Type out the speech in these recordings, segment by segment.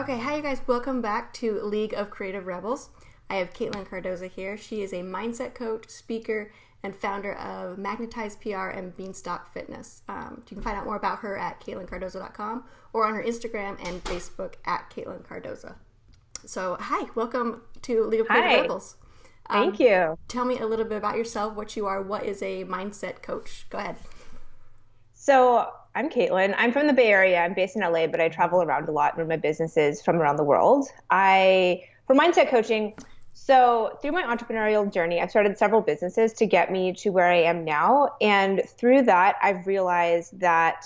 Okay, hi you guys. Welcome back to League of Creative Rebels. I have Caitlin Cardoza here. She is a mindset coach, speaker, and founder of Magnetize PR and Beanstalk Fitness. You can find out more about her at CaitlinCardoza.com or on her Instagram and Facebook at Caitlin Cardoza. So, hi, welcome to League of Creative Rebels. Thank you. Tell me a little bit about yourself, what you are, what is a mindset coach? Go ahead. So I'm Caitlin. I'm from the Bay Area. I'm based in LA, but I travel around a lot and run my businesses from around the world. For mindset coaching, so through my entrepreneurial journey, I've started several businesses to get me to where I am now. And through that, I've realized that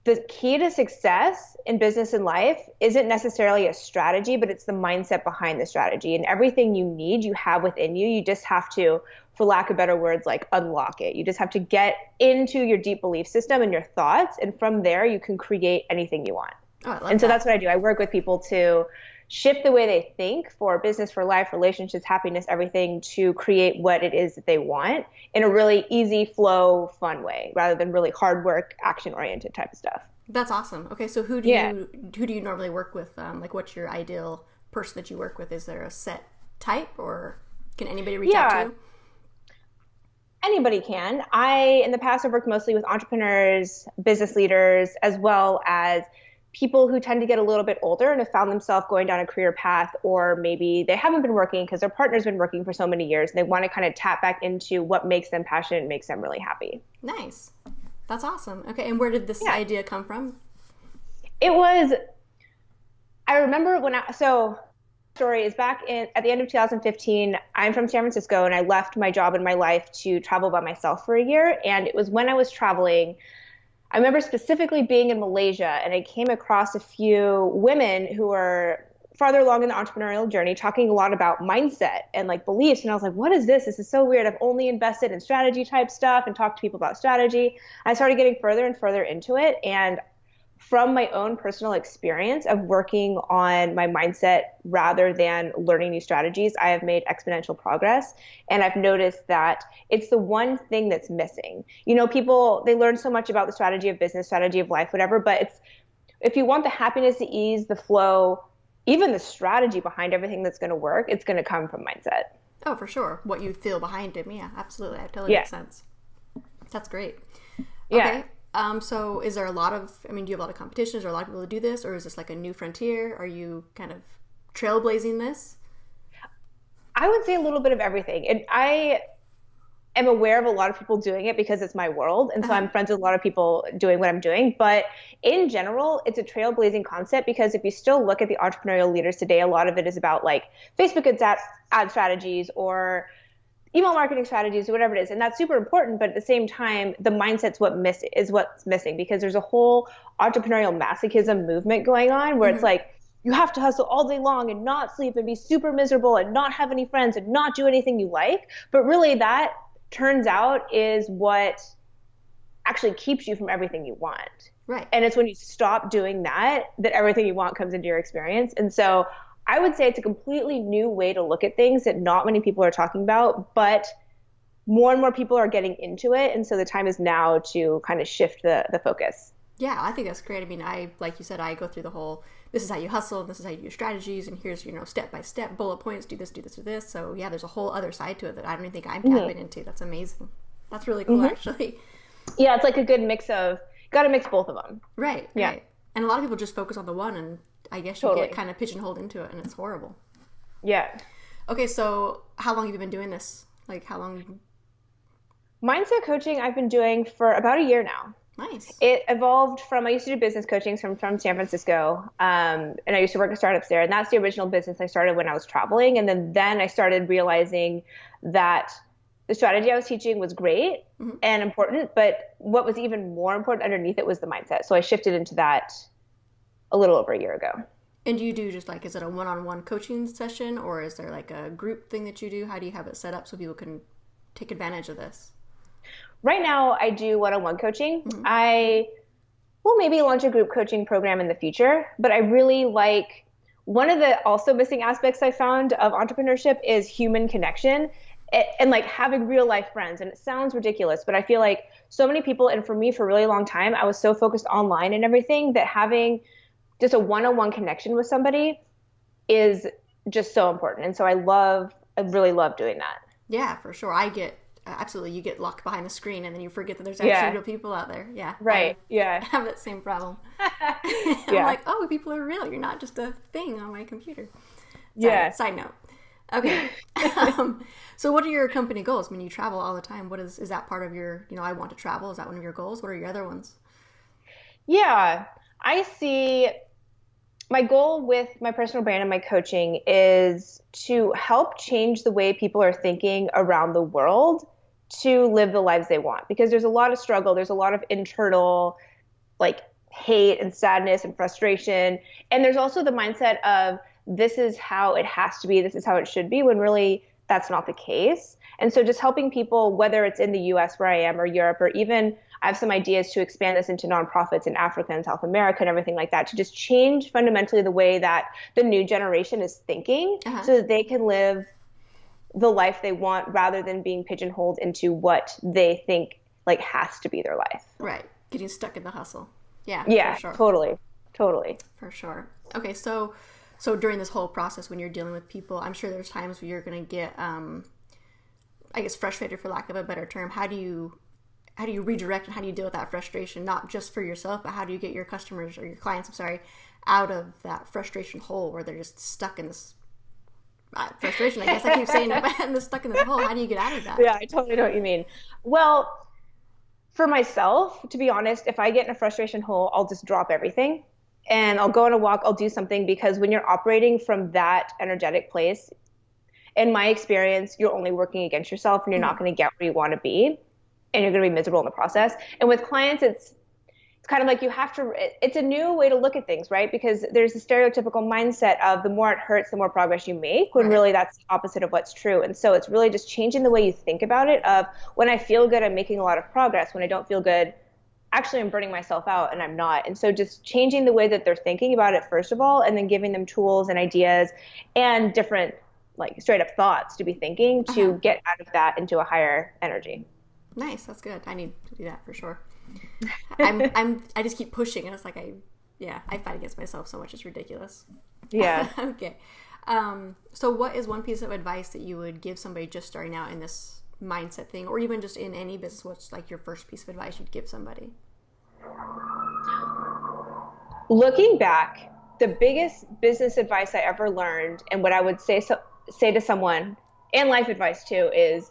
the key to success in business and life isn't necessarily a strategy, but it's the mindset behind the strategy. And everything you need, you have within you. You just have to, for lack of better words, like unlock it. You just have to get into your deep belief system and your thoughts. And from there, you can create anything you want. Oh, I love and so that. that's what I do. I work with people to shift the way they think for business, for life, relationships, happiness, everything, to create what it is that they want in a really easy flow, fun way, rather than really hard work, action oriented type of stuff. That's awesome. Okay, so who do you normally work with? Like, what's your ideal person that you work with? Is there a set type, or can anybody reach out to you? Anybody can. In the past, I've worked mostly with entrepreneurs, business leaders, as well as people who tend to get a little bit older and have found themselves going down a career path, or maybe they haven't been working because their partner's been working for so many years and they want to kind of tap back into what makes them passionate and makes them really happy. Nice. That's awesome. Okay, and where did this idea come from? I remember story is back at the end of 2015. I'm from San Francisco and I left my job in my life to travel by myself for a year. And it was when I was traveling, I remember specifically being in Malaysia, and I came across a few women who were farther along in the entrepreneurial journey talking a lot about mindset and like beliefs. And I was like, what is this? This is so weird. I've only invested in strategy type stuff and talked to people about strategy. I started getting further and further into it. And from my own personal experience of working on my mindset rather than learning new strategies, I have made exponential progress. And I've noticed that it's the one thing that's missing. You know, people, they learn so much about the strategy of business, strategy of life, whatever, but if you want the happiness, the ease, the flow, even the strategy behind everything that's going to work, it's going to come from mindset. Oh, for sure. What you feel behind it. Yeah, absolutely. That totally makes sense. That's great. Okay. So is there do you have a lot of competitions or a lot of people who do this, or is this like a new frontier? Are you kind of trailblazing this? I would say a little bit of everything. And I am aware of a lot of people doing it because it's my world. And so I'm friends with a lot of people doing what I'm doing. But in general, it's a trailblazing concept, because if you still look at the entrepreneurial leaders today, a lot of it is about like Facebook ad strategies or email marketing strategies or whatever it is. And that's super important. But at the same time, the mindset's what's missing, because there's a whole entrepreneurial masochism movement going on where it's like, you have to hustle all day long and not sleep and be super miserable and not have any friends and not do anything you like. But really that turns out is what actually keeps you from everything you want. Right. And it's when you stop doing that everything you want comes into your experience. And so I would say it's a completely new way to look at things that not many people are talking about, but more and more people are getting into it. And so the time is now to kind of shift the focus. Yeah, I think that's great. I mean, like you said, I go through the whole, this is how you hustle, and this is how you do strategies, and here's, step-by-step bullet points, do this, do this, do this. So yeah, there's a whole other side to it that I don't even think I'm tapping into. That's amazing. That's really cool, actually. Yeah, it's like a good mix got to mix both of them. Right, yeah. Right. And a lot of people just focus on the one, and I guess you get kind of pigeonholed into it, and it's horrible. Yeah. Okay, so how long have you been doing this? Like, how long? Mindset coaching I've been doing for about a year now. Nice. It evolved from, I used to do business coaching from San Francisco, and I used to work at startups there. And that's the original business I started when I was traveling. And then I started realizing that the strategy I was teaching was great and important, but what was even more important underneath it was the mindset. So I shifted into that a little over a year ago. And do you do just like, is it a one-on-one coaching session, or is there like a group thing that you do? How do you have it set up so people can take advantage of this? Right now, I do one-on-one coaching. I will maybe launch a group coaching program in the future, but I really like, one of the also missing aspects I found of entrepreneurship is human connection and like having real life friends. And it sounds ridiculous, but I feel like so many people, and for me for a really long time, I was so focused online and everything, that having just a one-on-one connection with somebody is just so important. And so I really love doing that. Yeah, for sure. I get absolutely. You get locked behind the screen, and then you forget that there's actually Yeah. real people out there. Yeah, I Right. Yeah. have that same problem. I'm Yeah. like, oh, people are real. You're not just a thing on my computer. Sorry. Yeah. Side note. Okay. So, what are your company goals? I mean, you travel all the time. What is that part of your? I want to travel. Is that one of your goals? What are your other ones? Yeah. I see my goal with my personal brand and my coaching is to help change the way people are thinking around the world to live the lives they want. Because there's a lot of struggle, there's a lot of internal like hate and sadness and frustration. And there's also the mindset of this is how it has to be, this is how it should be, when really that's not the case. And so just helping people, whether it's in the US where I am or Europe, or even I have some ideas to expand this into nonprofits in Africa and South America and everything like that, to just change fundamentally the way that the new generation is thinking so that they can live the life they want rather than being pigeonholed into what they think like has to be their life. Right. Getting stuck in the hustle. Yeah, Yeah, for sure. totally. Totally. For sure. Okay, so during this whole process when you're dealing with people, I'm sure there's times where you're going to get I guess frustrated, for lack of a better term. How do you redirect and how do you deal with that frustration, not just for yourself, but how do you get your customers or your clients, I'm sorry, out of that frustration hole where they're just stuck in this frustration, I guess I keep saying it, but they're stuck in this hole. How do you get out of that? Yeah, I totally know what you mean. Well, for myself, to be honest, if I get in a frustration hole, I'll just drop everything and I'll go on a walk, I'll do something, because when you're operating from that energetic place, in my experience, you're only working against yourself and you're not going to get where you want to be, and you're going to be miserable in the process. And with clients, it's kind of like you have to, it's a new way to look at things, right? Because there's a stereotypical mindset of the more it hurts, the more progress you make, when really that's the opposite of what's true. And so it's really just changing the way you think about it of when I feel good, I'm making a lot of progress. When I don't feel good, actually I'm burning myself out and I'm not. And so just changing the way that they're thinking about it, first of all, and then giving them tools and ideas and different like straight up thoughts to be thinking to get out of that into a higher energy. Nice. That's good. I need to do that for sure. I just keep pushing, and it's like I fight against myself so much. It's ridiculous. Yeah. Okay. So what is one piece of advice that you would give somebody just starting out in this mindset thing, or even just in any business? What's like your first piece of advice you'd give somebody? Looking back, the biggest business advice I ever learned, and what I would say to someone, and life advice too, is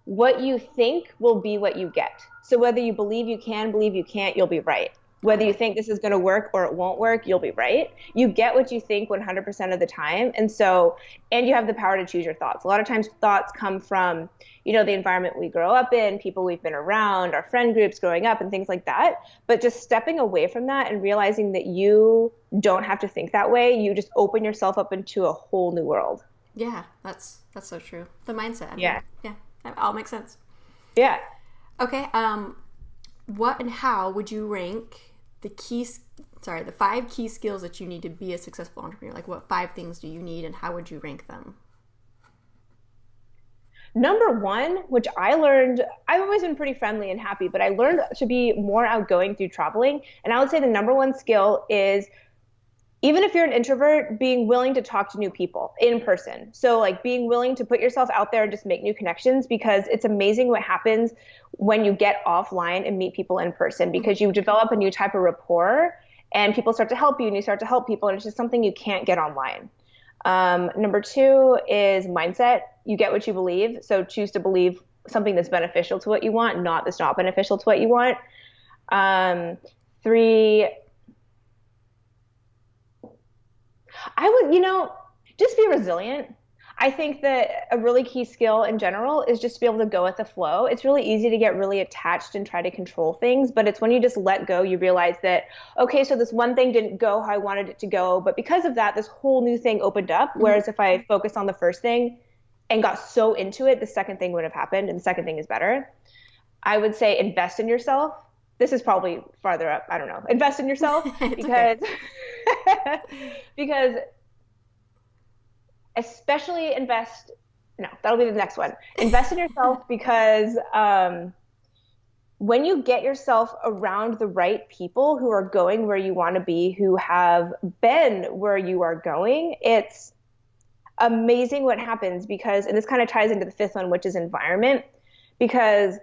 what you think will be what you get. So whether you believe you can, believe you can't, you'll be right. Whether you think this is going to work or it won't work, you'll be right. You get what you think 100% of the time. And you have the power to choose your thoughts. A lot of times thoughts come from, the environment we grow up in, people we've been around, our friend groups growing up and things like that. But just stepping away from that and realizing that you don't have to think that way, you just open yourself up into a whole new world. Yeah, that's so true. The mindset. Yeah. Yeah, that all makes sense. Yeah. Okay. What and how would you rank the 5 key skills that you need to be a successful entrepreneur? Like, what 5 things do you need, and how would you rank them? Number 1, which I learned, I've always been pretty friendly and happy, but I learned to be more outgoing through traveling. And I would say the number 1 skill is, even if you're an introvert, being willing to talk to new people in person. So like being willing to put yourself out there and just make new connections, because it's amazing what happens when you get offline and meet people in person, because you develop a new type of rapport and people start to help you and you start to help people. And it's just something you can't get online. Number 2 is mindset. You get what you believe. So choose to believe something that's beneficial to what you want, not that's not beneficial to what you want. 3, I would, just be resilient. I think that a really key skill in general is just to be able to go with the flow. It's really easy to get really attached and try to control things, but it's when you just let go, you realize that, okay, so this one thing didn't go how I wanted it to go, but because of that, this whole new thing opened up. Whereas if I focused on the first thing and got so into it, the second thing would have happened, and the second thing is better. I would say invest in yourself. This is probably farther up. I don't know. Invest in yourself because because especially that'll be the next one. Invest in yourself because when you get yourself around the right people who are going where you want to be, who have been where you are going, it's amazing what happens because, and this kind of ties into the fifth one, which is environment, because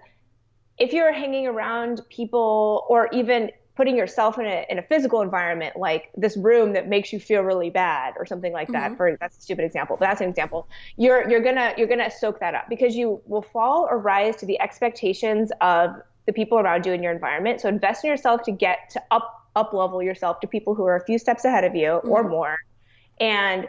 if you're hanging around people or even putting yourself in a physical environment, like this room that makes you feel really bad or something like that, that's a stupid example, but that's an example. You're gonna soak that up because you will fall or rise to the expectations of the people around you in your environment. So invest in yourself to get to up level yourself to people who are a few steps ahead of you or more, and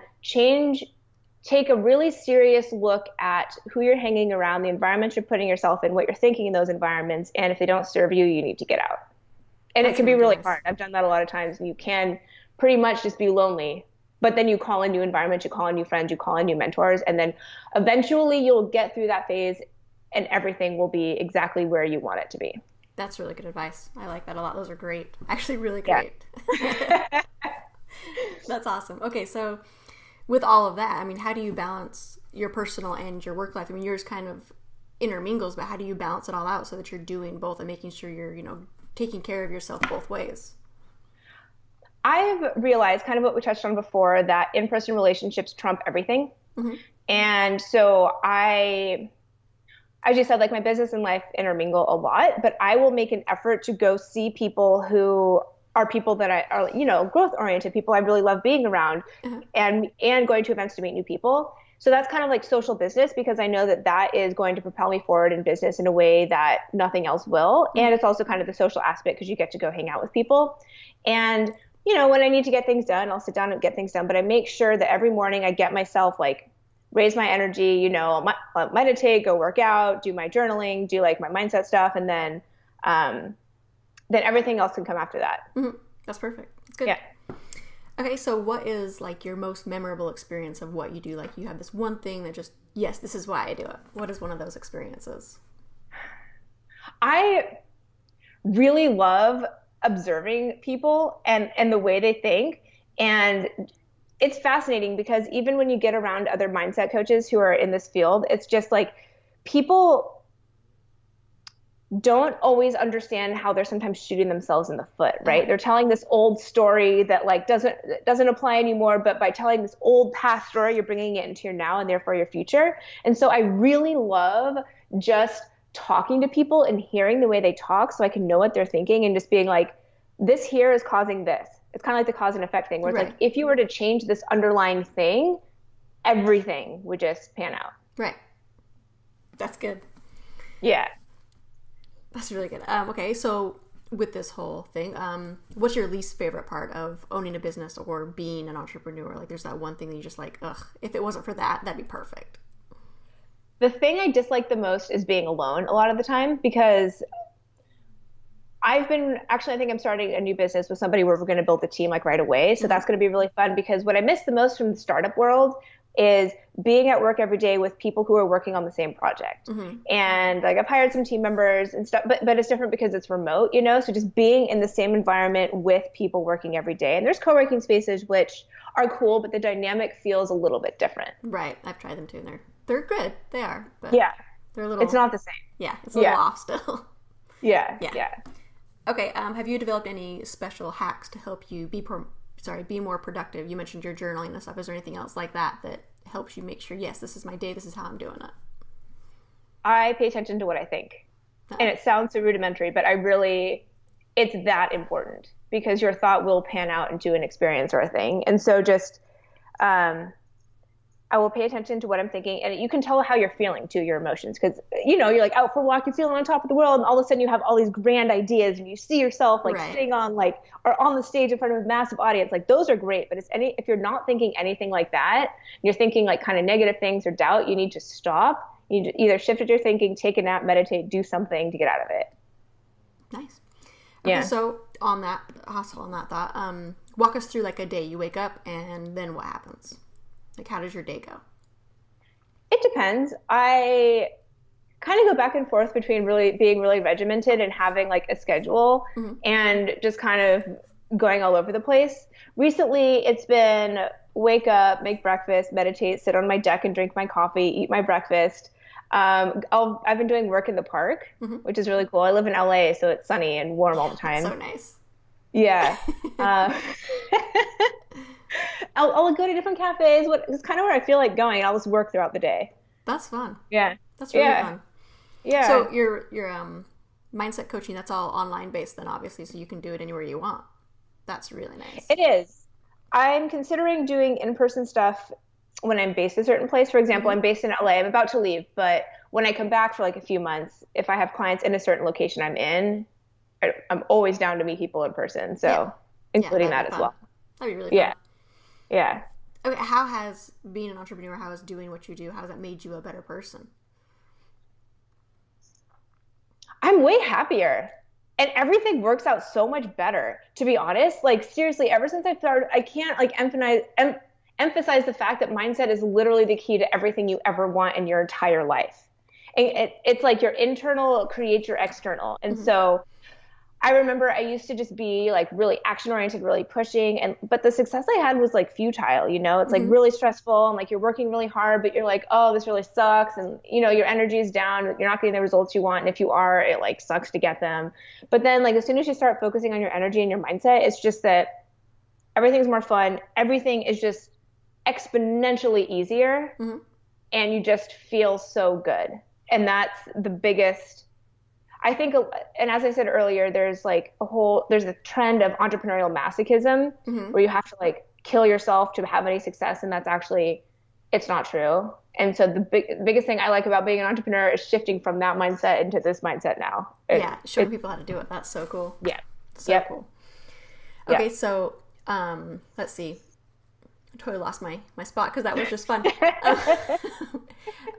take a really serious look at who you're hanging around, the environment you're putting yourself in, what you're thinking in those environments, and if they don't serve you, you need to get out. And it can be really hard. I've done that a lot of times, and you can pretty much just be lonely. But then you call in new environments, you call in new friends, you call in new mentors, and then eventually you'll get through that phase and everything will be exactly where you want it to be. That's really good advice. I like that a lot. Those are great. Actually, really great. Yeah. That's awesome. Okay, so with all of that, I mean, how do you balance your personal and your work life? I mean, yours kind of intermingles, but how do you balance it all out so that you're doing both and making sure you're, taking care of yourself both ways? I've realized kind of what we touched on before, that in-person relationships trump everything. And so as you said, like my business and life intermingle a lot, but I will make an effort to go see people who are people that are, growth oriented people I really love being around, and going to events to meet new people. So that's kind of like social business, because I know that is going to propel me forward in business in a way that nothing else will. And it's also kind of the social aspect because you get to go hang out with people. And, when I need to get things done, I'll sit down and get things done. But I make sure that every morning I get myself raise my energy, meditate, go work out, do my journaling, do like my mindset stuff. And then everything else can come after that. That's perfect. That's good. Yeah. Okay, so what is like your most memorable experience of what you do? Like you have this one thing that just, yes, this is why I do it. What is one of those experiences? I really love observing people and the way they think. And it's fascinating because even when you get around other mindset coaches who are in this field, it's just like people don't always understand how they're sometimes shooting themselves in the foot, right? They're telling this old story that doesn't apply anymore, but by telling this old past story, you're bringing it into your now and therefore your future. And so I really love just talking to people and hearing the way they talk so I can know what they're thinking and just being like, this here is causing this. It's kind of like the cause and effect thing where it's like, if you were to change this underlying thing, everything would just pan out. Right. That's good. Yeah. That's really good. Okay, so with this whole thing, what's your least favorite part of owning a business or being an entrepreneur? Like there's that one thing that you just like, ugh, if it wasn't for that, that'd be perfect. The thing I dislike the most is being alone a lot of the time, because I think I'm starting a new business with somebody where we're going to build a team like right away. So that's going to be really fun, because what I miss the most from the startup world is being at work every day with people who are working on the same project. And like I've hired some team members and stuff, but it's different because it's remote, so just being in the same environment with people working every day. And there's co-working spaces which are cool, but the dynamic feels a little bit different. Right. I've tried them too, and they're good. They are. But yeah. They're a little. It's not the same. Yeah. It's a little off still. Yeah. Okay. Have you developed any special hacks to help you be more productive? You mentioned your journaling and stuff. Is there anything else like that helps you make sure, yes, this is my day, this is how I'm doing it? I pay attention to what I think. And it sounds so rudimentary, but it's that important, because your thought will pan out into an experience or a thing. And so just, I will pay attention to what I'm thinking, and you can tell how you're feeling too, your emotions, because you're like out for a walk, you're feeling on top of the world, and all of a sudden you have all these grand ideas, and you see yourself sitting on or on the stage in front of a massive audience. Like those are great, but if you're not thinking anything like that, you're thinking like kind of negative things or doubt, you need to stop. You need to either shift your thinking, take a nap, meditate, do something to get out of it. Nice. Okay, so on that thought, walk us through like a day. You wake up and then what happens? Like, how does your day go? It depends. I kind of go back and forth between being really regimented and having like a schedule, and just kind of going all over the place. Recently, it's been wake up, make breakfast, meditate, sit on my deck and drink my coffee, eat my breakfast, I've been doing work in the park, Hmm. which is really cool. I live in LA, so it's sunny and warm all the That's time. so nice. Yeah. Uh, I'll go to different cafes. It's kind of where I feel like going. I'll just work throughout the day. That's fun. Yeah. That's really Yeah. fun. Yeah. So your mindset coaching, that's all online based then obviously, so you can do it anywhere you want. That's really nice. It is. I'm considering doing in-person stuff when I'm based in a certain place. For example, Hmm. I'm based in LA. I'm about to leave, but when I come back for like a few months, if I have clients in a certain location I'm in, I'm always down to meet people in person. Yeah. So Yeah, including that'd be that as fun. well. That'd be really fun. Yeah. Yeah. Okay, how has being an entrepreneur, how has doing what you do, how has that made you a better person? I'm way happier. And everything works out so much better, to be honest. Like seriously, ever since I started, I can't like emphasize the fact that mindset is literally the key to everything you ever want in your entire life. And it's like your internal creates your external. And Hmm. so I remember I used to just be like really action oriented, really pushing, and but the success I had was like futile, you know? It's like Hmm. really stressful and like you're working really hard, but you're like, "Oh, this really sucks." And you know, your energy is down, you're not getting the results you want, and if you are, it like sucks to get them. But then like as soon as you start focusing on your energy and your mindset, it's just that everything's more fun. Everything is just exponentially easier Hmm. and you just feel so good. And that's the biggest I think, and as I said earlier, there's a trend of entrepreneurial masochism Hmm. where you have to like kill yourself to have any success, and that's actually, it's not true. And so biggest thing I like about being an entrepreneur is shifting from that mindset into this mindset now. Yeah, showing It, people how to do it. That's so cool. yeah, So yep, cool. yeah. Okay, so let's see. I totally lost my spot because that was just fun.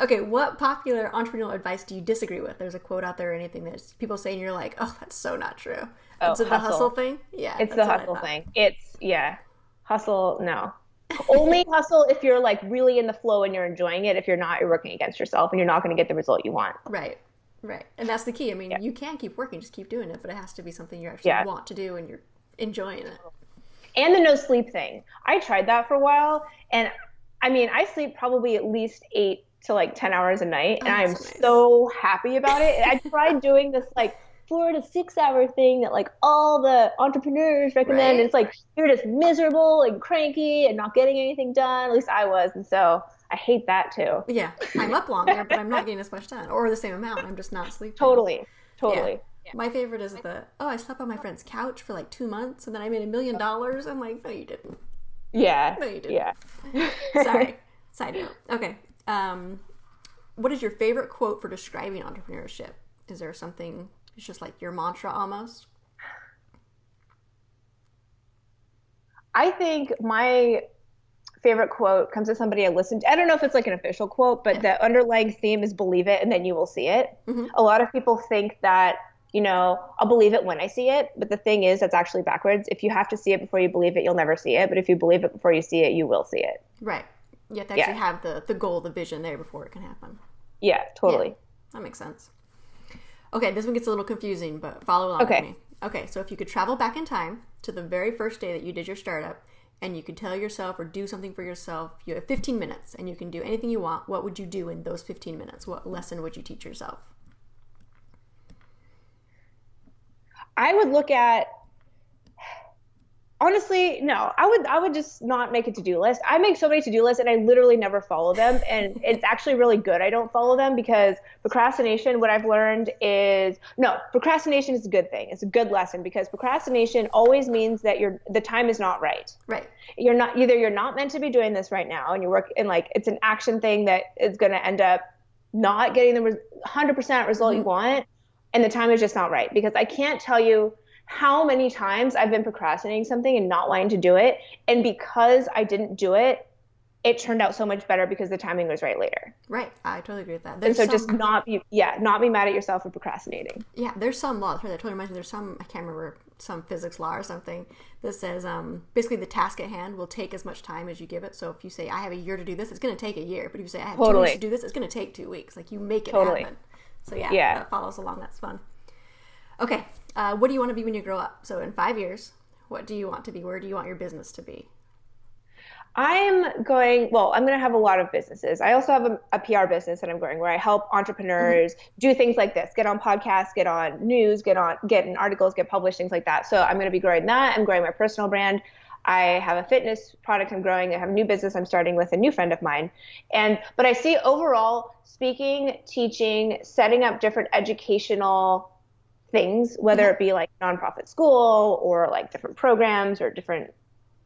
Okay, what popular entrepreneurial advice do you disagree with? There's a quote out there or anything that people say and you're like, oh, that's so not true. Oh, Is it the hustle hustle. thing? Yeah, It's the that's what I hustle thought. thing. Yeah, hustle. No, only hustle if you're like really in the flow and you're enjoying it. If you're not, you're working against yourself and you're not going to get the result you want. Right, right. And that's the key. I Yeah, mean, you can keep working, just keep doing it, but it has to be something you actually yeah. want to do and you're enjoying it. And the no sleep thing. I tried that for a while, and I mean, I sleep probably at least 8 to like 10 hours a night, and Oh, I that's am so nice. so happy about it. I tried doing this like 4 to 6 hour thing that like all the entrepreneurs recommend. And Right? it's like you're just miserable and cranky and not getting anything done. At least I was, and so I hate that too. Yeah. I'm up longer, but I'm not getting as much done. Or the same amount. I'm just not sleeping. Totally, Yeah. totally. My favorite is I slept on my friend's couch for like 2 months and then I made $1 million. I'm like, no, you didn't. Yeah, No, you didn't. yeah. Sorry. Side note. Okay. What is your favorite quote for describing entrepreneurship? Is there something, it's just like your mantra almost? I think my favorite quote comes to somebody I listened to. I don't know if it's like an official quote, but Yeah. the underlying theme is believe it and then you will see it. Hmm. A lot of people think that, I'll believe it when I see it. But the thing is, that's actually backwards. If you have to see it before you believe it, you'll never see it. But if you believe it before you see it, you will see it. Right. You have to actually Yeah. have the goal, the vision there before it can happen. Yeah, Yeah. totally. That makes sense. Okay, this one gets a little confusing, but follow along with Okay. me. Okay, so if you could travel back in time to the very first day that you did your startup and you could tell yourself or do something for yourself, you have 15 minutes and you can do anything you want, what would you do in those 15 minutes? What lesson would you teach yourself? I would look at Honestly, no. I would just not make a to-do list. I make so many to-do lists and I literally never follow them. And it's actually really good I don't follow them because procrastination, what I've learned is no, procrastination is a good thing. It's a good lesson because procrastination always means that the time is not right. Right. You're not meant to be doing this right now and like it's an action thing that is going to end up not getting the 100% result you Mm-hmm. want and the time is just not right because I can't tell you how many times I've been procrastinating something and not wanting to do it. And because I didn't do it, it turned out so much better because the timing was right later. Right. I totally agree with that. And There's so just some, not be mad at yourself for procrastinating. yeah, there's some law. That totally reminds me. There's some, I can't remember, some physics law or something that says basically the task at hand will take as much time as you give it. So if you say, I have a year to do this, it's going to take a year. But if you say, I have 2 weeks to Totally. do this, it's going to take 2 weeks. Like you make it Totally. happen. So yeah, Yeah. that follows along. That's fun. Okay. What do you want to be when you grow up? So in 5 years, what do you want to be? Where do you want your business to be? I'm going to have a lot of businesses. I also have a PR business that I'm growing where I help Mm-hmm. entrepreneurs do things like this, get on podcasts, get on news, get in articles, get published, things like that. So I'm going to be growing that. I'm growing my personal brand. I have a fitness product I'm growing. I have a new business I'm starting with a new friend of mine. But I see overall speaking, teaching, setting up different educational things, whether Mm-hmm. it be like nonprofit school or like different programs or different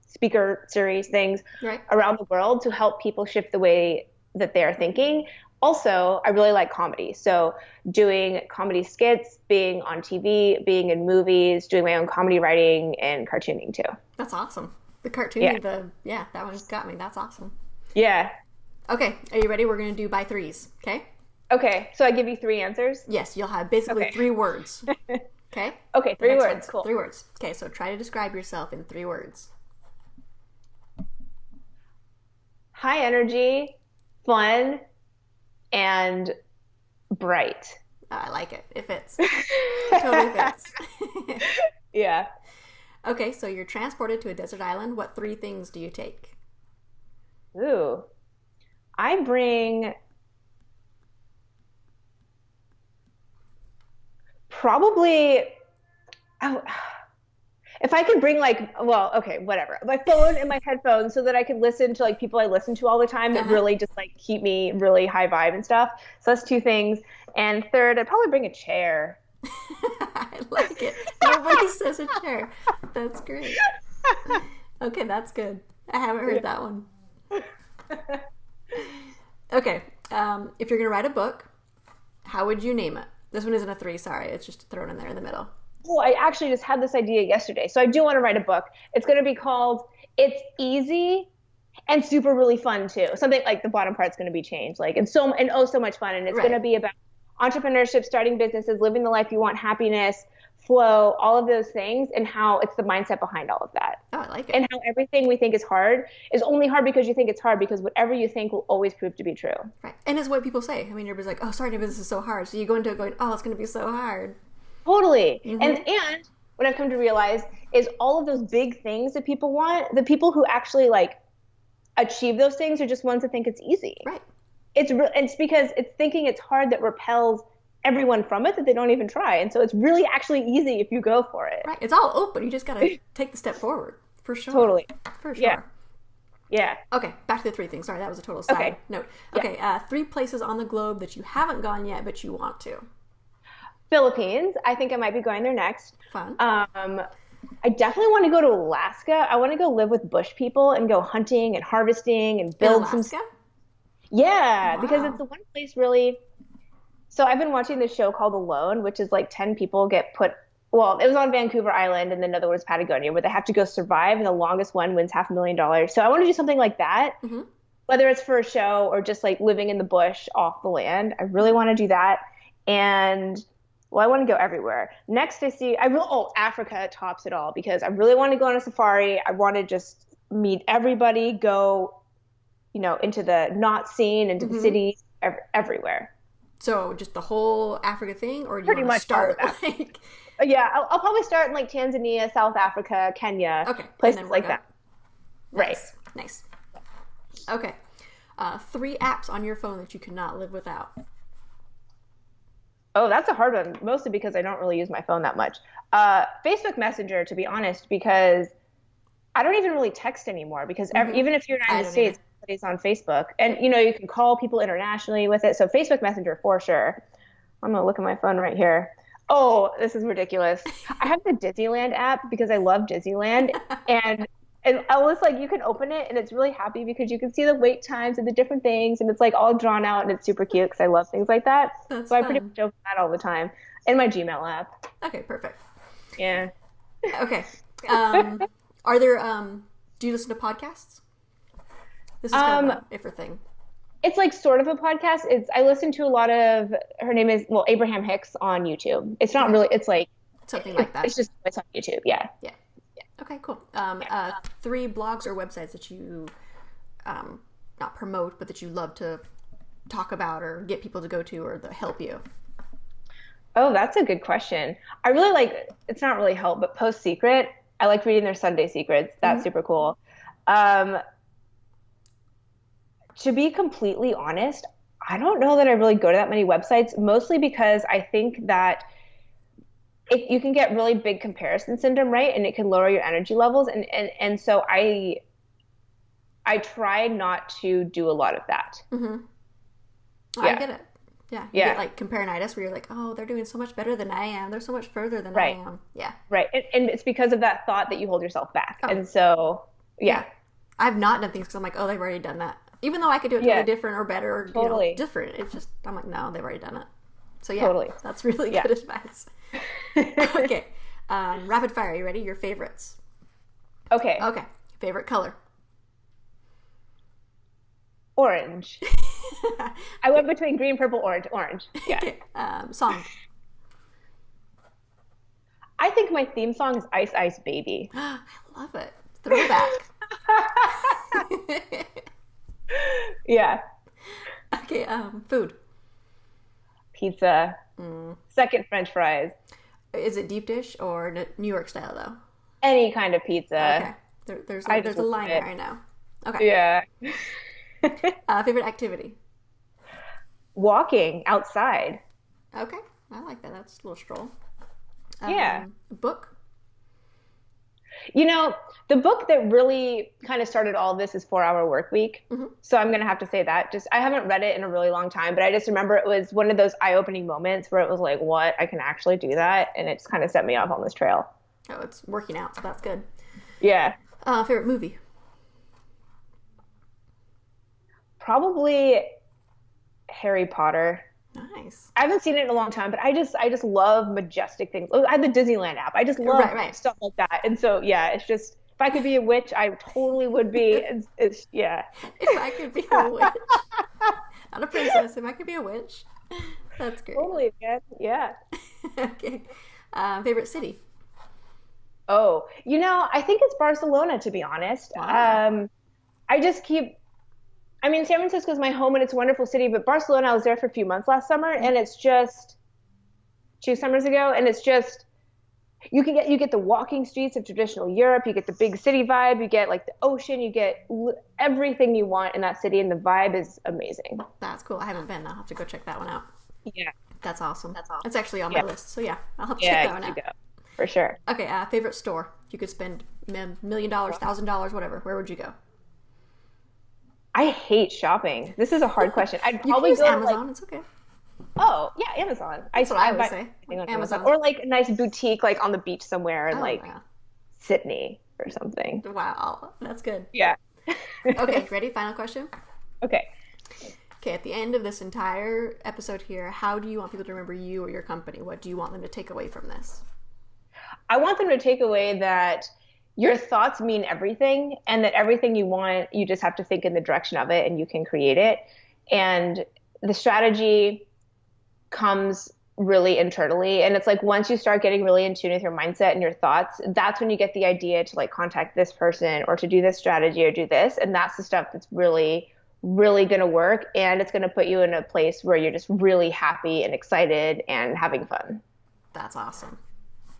speaker series things Right. around the world to help people shift the way that they're thinking. Also, I really like comedy. So doing comedy skits, being on TV, being in movies, doing my own comedy writing and cartooning too. That's awesome. The Yeah. cartooning, yeah, that one got me. That's awesome. Yeah. Okay, are you ready? We're gonna do by threes. Okay. Okay. So I give you three answers. Yes, you'll have basically Okay. three words. Okay. Okay. The Three next words. one's Cool. three words. Okay, so try to describe yourself in three words. High energy, fun, and bright. I like it. It fits. Totally fits. Yeah. Okay, so you're transported to a desert island. What three things do you take? Ooh. I bring probably oh, if I could bring okay, whatever. My phone and my headphones so that I could listen to like people I listen to all the time that Uh-huh. really just like keep me really high vibe and stuff. So that's two things. And third, I'd probably bring a chair. I like it. Nobody says a chair. That's great. Okay, that's good. I haven't heard that one. Okay, if you're gonna write a book, how would you name it? This one isn't a three. Sorry, it's just thrown in there in the middle. Oh, I actually just had this idea yesterday. So I do want to write a book. It's going to be called It's Easy and Super Really Fun too. Something like the bottom part's going to be changed. Like and oh so much fun. And it's going Right. to be about entrepreneurship, starting businesses, living the life you want, happiness, flow, all of those things, and how it's the mindset behind all of that. Oh, I like it. And how everything we think is hard is only hard because you think it's hard because whatever you think will always prove to be true. Right, and it's what people say. I mean, everybody's like, "Oh, starting a business is so hard." So you go into it going, "Oh, it's going to be so hard." Totally. Mm-hmm. And what I've come to realize is all of those big things that people want, the people who actually like achieve those things are just ones that think it's easy. Right. It's because it's thinking it's hard that repels everyone from it that they don't even try. And so it's really actually easy if you go for it. Right. It's all open. You just got to take the step forward. For sure. Totally. For Yeah. sure. Yeah. Okay, back to the three things. Sorry, that was a total side Okay. note. Yeah. Okay, three places on the globe that you haven't gone yet, but you want to. Philippines. I think I might be going there next. Fun. I definitely want to go to Alaska. I want to go live with bush people and go hunting and harvesting and In build some. Alaska? Yeah, because it's Wow. the one place really. So I've been watching this show called Alone, which is like 10 people get put, well, it was on Vancouver Island and then another was Patagonia, where they have to go survive and the longest one wins $500,000. So I want to do something like that, Mm-hmm. whether it's for a show or just like living in the bush off the land. I really want to do that. And well, I want to go everywhere. Next, Africa tops it all because I really want to go on a safari. I want to just meet everybody, go, into the not scene, into the Mm-hmm. cities, everywhere. So just the whole Africa thing, or do you Pretty want to much all of start that. like Yeah, I'll probably start in like Tanzania, South Africa, Kenya, okay, and places then like work up? that. Right. Nice, nice. Okay, three apps on your phone that you cannot live without. Oh, that's a hard one, mostly because I don't really use my phone that much. Facebook Messenger, to be honest, because I don't even really text anymore because Mm-hmm. even if you're in the I United don't either. States, everybody's on Facebook. And, you can call people internationally with it. So Facebook Messenger for sure. I'm going to look at my phone right here. Oh, this is ridiculous. I have the Disneyland app because I love Disneyland. And I was like, you can open it and it's really happy because you can see the wait times and the different things. And it's like all drawn out and it's super cute because I love things like that. That's So I pretty fun. much open that all the time. And my Gmail app. Okay, perfect. Yeah. Okay, um, are there? Do you listen to podcasts? This is kind of Um, a iffer thing. It's like sort of a podcast. I listen to a lot of her name is Abraham Hicks on YouTube. It's not Okay, really it's like something like that. it's on YouTube. Yeah. Yeah. Okay, cool. Three blogs or websites that you not promote, but that you love to talk about or get people to go to or that help you. Oh, that's a good question. I really like it's not really help, but Post Secret. I like reading their Sunday secrets. That's Hmm. super cool. Um, To be completely honest, I don't know that I really go to that many websites, mostly because I think that you can get really big comparison syndrome, right? And it can lower your energy levels. And so I try not to do a lot of that. Mm-hmm. Oh, I Yeah. get it. Yeah, you get Yeah. like comparinitis where you're like, oh, they're doing so much better than I am. They're so much further than I Right. am. Yeah. Right. And it's because of that thought that you hold yourself back. Oh, And so, yeah. yeah. I've not done things because I'm like, oh, they've already done that. Even though I could do it totally Yeah. different or better or, Totally. different. It's just, I'm like, no, they've already done it. So yeah, Totally. that's really Yeah. good advice. Okay. Rapid fire. You ready? Your favorites. Okay. Okay. Favorite color. Orange. I went between green, purple, orange, orange. Yeah. Okay. Song. I think my theme song is Ice Ice Baby. I love it. Throwback. Yeah. Okay. Food. Pizza. Second, French fries. Is it deep dish or New York style though? Any kind of pizza. Okay. There's I there's just a love line it. there. I know. Okay. Yeah. Favorite activity. Walking outside. Okay. I like that. That's a little stroll. Yeah. Book. You know, the book that really kind of started all of this is 4 Hour Work Week. Mm-hmm. So I'm going to have to say that. Just I haven't read it in a really long time, but I just remember it was one of those eye-opening moments where it was like, what? I can actually do that. And it's kind of set me off on this trail. Oh, it's working out, so that's good. Yeah. Favorite movie. Probably Harry Potter. Nice. I haven't seen it in a long time, but I just love majestic things. I have the Disneyland app. I just love Right. stuff like that. And so yeah, it's just if I could be a witch, I totally would be. It's yeah. If I could be a witch, not a princess. If I could be a witch, that's great. Totally, man. Yeah. Okay. Favorite city. Oh, I think it's Barcelona, to be honest. Wow. I mean, San Francisco is my home and it's a wonderful city, but Barcelona, I was there for a few months last summer and it's just 2 summers ago. And it's just, you get the walking streets of traditional Europe. You get the big city vibe. You get like the ocean. You get everything you want in that city. And the vibe is amazing. That's cool. I haven't been. I'll have to go check that one out. Yeah. That's awesome. It's actually on my list. So yeah, I'll have to Yeah, check that one you out. go. For sure. Okay. Favorite store. You could spend $1 million, $1,000, whatever. Where would you go? I hate shopping. This is a hard question. I'd You can probably use go to, Amazon. It's okay. oh, yeah, Amazon. That's what I would buy say. everything on Amazon. Amazon. Or like a nice boutique like on the beach somewhere in Oh, like yeah. Sydney or something. Wow. That's good. Yeah. Okay. Ready? Final question. Okay. Okay. At the end of this entire episode here, how do you want people to remember you or your company? What do you want them to take away from this? I want them to take away that your thoughts mean everything and that everything you want, you just have to think in the direction of it and you can create it. And the strategy comes really internally. And it's like once you start getting really in tune with your mindset and your thoughts, that's when you get the idea to like contact this person or to do this strategy or do this. And that's the stuff that's really, really going to work. And it's going to put you in a place where you're just really happy and excited and having fun. That's awesome.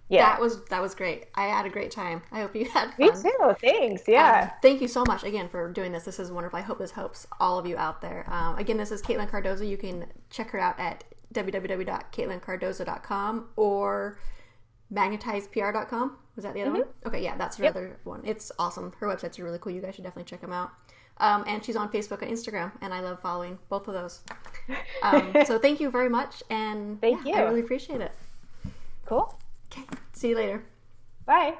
Yeah. That was great. I had a great time. I hope you had fun. Me too. Thanks. Yeah. Thank you so much again for doing this. This is wonderful. I hope this helps all of you out there. Again, this is Caitlin Cardoza. You can check her out at www.caitlincardoza.com or magnetizepr.com. Was that the other one? Okay, yeah, that's her other one. It's awesome. Her websites are really cool. You guys should definitely check them out. And she's on Facebook and Instagram, and I love following both of those. So thank you very much, and Thank you. I really appreciate it. Cool. Okay, see you later. Bye.